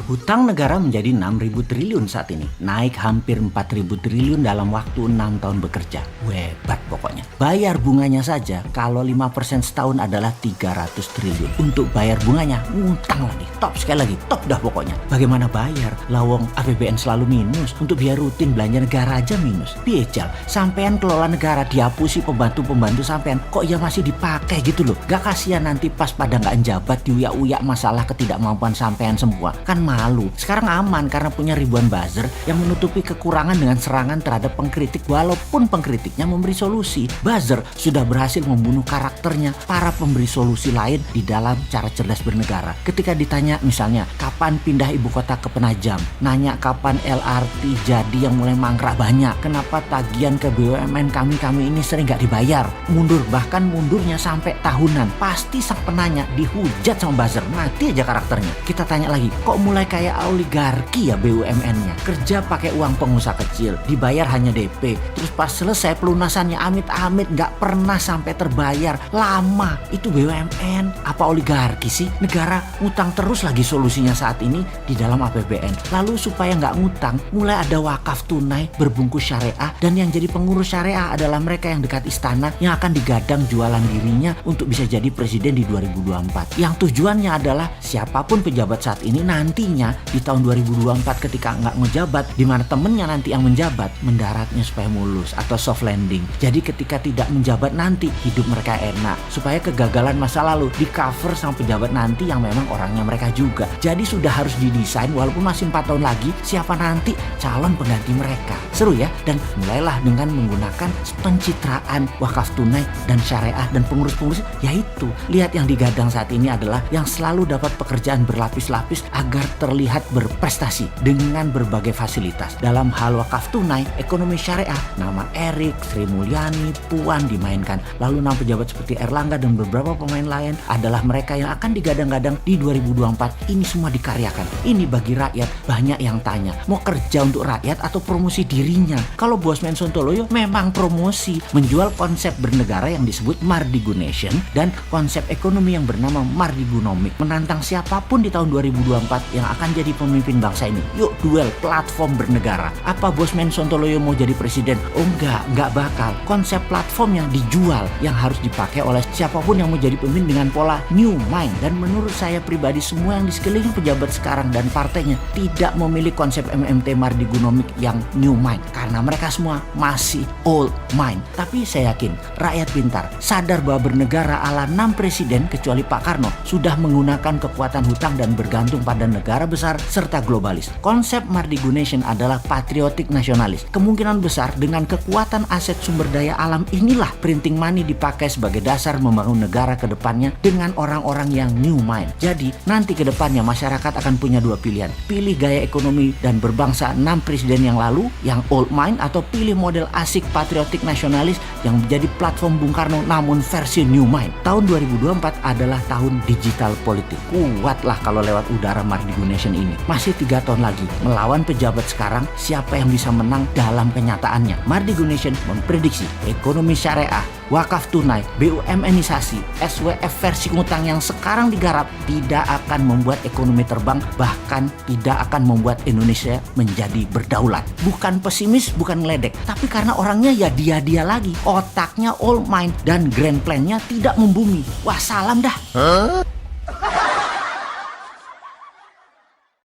Hutang negara menjadi 6.000 triliun saat ini, naik hampir 4.000 triliun dalam waktu 6 tahun bekerja. Hebat pokoknya. Bayar bunganya saja kalau 5% setahun adalah 300 triliun. Untuk bayar bunganya, ngutang lagi. Top sekali lagi, top dah pokoknya. Bagaimana bayar? Lawong APBN selalu minus, untuk biaya rutin belanja negara aja minus. Piejal, sampean kelola negara dihapusi pembantu-pembantu sampean, kok ya masih dipakai gitu loh. Gak kasihan nanti pas pada nggak njabat diuyak-uyak masalah ketidakmampuan sampean semua. Kan malu. Sekarang aman karena punya ribuan buzzer yang menutupi kekurangan dengan serangan terhadap pengkritik walaupun pengkritiknya memberi solusi. Buzzer sudah berhasil membunuh karakternya para pemberi solusi lain di dalam cara cerdas bernegara. Ketika ditanya misalnya kapan pindah ibu kota ke Penajam, nanya kapan LRT jadi yang mulai mangkrak banyak, kenapa tagihan ke BUMN kami ini sering gak dibayar, mundur, bahkan mundurnya sampai tahunan. Pasti sang penanya dihujat sama buzzer, mati aja karakternya. Kita tanya lagi, kok mulai kayak oligarki ya BUMN-nya, kerja pakai uang pengusaha kecil, dibayar hanya DP, terus pas selesai pelunasannya amit-amit nggak pernah sampai terbayar, lama. Itu BUMN apa oligarki sih? Negara ngutang terus lagi solusinya saat ini di dalam APBN. Lalu supaya nggak ngutang, mulai ada wakaf tunai berbungkus syariah, dan yang jadi pengurus syariah adalah mereka yang dekat istana yang akan digadang jualan dirinya untuk bisa jadi presiden di 2024. Yang tujuannya adalah siapapun pejabat saat ini nantinya di tahun 2024 ketika nggak ngejabat, di mana temennya nanti yang menjabat, mendaratnya supaya mulus atau soft landing. Jadi ketika tidak menjabat nanti hidup mereka enak, supaya kegagalan masa lalu di cover sama pejabat nanti yang memang orangnya mereka juga. Jadi sudah harus didesain walaupun masih 4 tahun lagi siapa nanti calon pengganti mereka. Seru ya. Dan mulailah dengan menggunakan pencitraan wakaf tunai dan syariah dan pengurus-pengurus, yaitu lihat yang digadang saat ini adalah yang selalu dapat pekerjaan berlapis-lapis agar terlihat berprestasi dengan berbagai fasilitas. Dalam hal wakaf tunai, ekonomi syariah, nama Erik, Sri Mulyani, Puan dimainkan. Lalu nama pejabat seperti Erlangga dan beberapa pemain lain adalah mereka yang akan digadang-gadang di 2024. Ini semua dikaryakan. Ini bagi rakyat. Banyak yang tanya, mau kerja untuk rakyat atau promosi dirinya? Kalau Bosman Sontoloyo memang promosi, menjual konsep bernegara yang disebut Mardigunation dan konsep ekonomi yang bernama Mardigunomic, menantang siapapun di tahun 2024 yang akan jadi pemimpin bangsa ini. Yuk duel platform bernegara. Apa Bosman Sontoloyo mau jadi presiden? Oh enggak bakal. Konsep platform yang dijual yang harus dipakai oleh siapapun yang mau jadi pemimpin dengan pola new mind. Dan menurut saya pribadi, semua yang di sekeliling pejabat sekarang dan partainya tidak memilih konsep MMT Mardigunomic yang new mind, karena mereka semua masih old mind. Tapi saya yakin rakyat pintar sadar bahwa bernegara ala 6 presiden kecuali Pak Karno sudah menggunakan kekuatan hutang dan bergantung pada negara besar serta globalis. Konsep Mardigunation adalah patriotik nasionalis. Kemungkinan besar dengan kekuatan aset sumber daya alam inilah printing money dipakai sebagai dasar membangun negara ke depannya dengan orang-orang yang new mind. Jadi nanti ke depannya masyarakat akan punya dua pilihan. Pilih gaya ekonomi dan berbangsa 6 presiden yang lalu yang old mind, atau pilih model asik patriotik nasionalis yang menjadi platform Bung Karno namun versi new mind. Tahun 2024 adalah tahun digital politik. Kuatlah kalau lewat udara Mardigunation ini. Masih 3 tahun lagi melawan pejabat sekarang, siapa yang bisa menang dalam kenyataannya? Mardigunation memprediksi ekonomi syariah, wakaf tunai, BUMNisasi, SWF versi ngutang yang sekarang digarap tidak akan membuat ekonomi terbang, bahkan tidak akan membuat Indonesia menjadi berdaulat. Bukan pesimis, bukan ngeledek, tapi karena orangnya ya dia lagi. Otaknya all mind dan grand plan-nya tidak membumi. Wah, salam dah.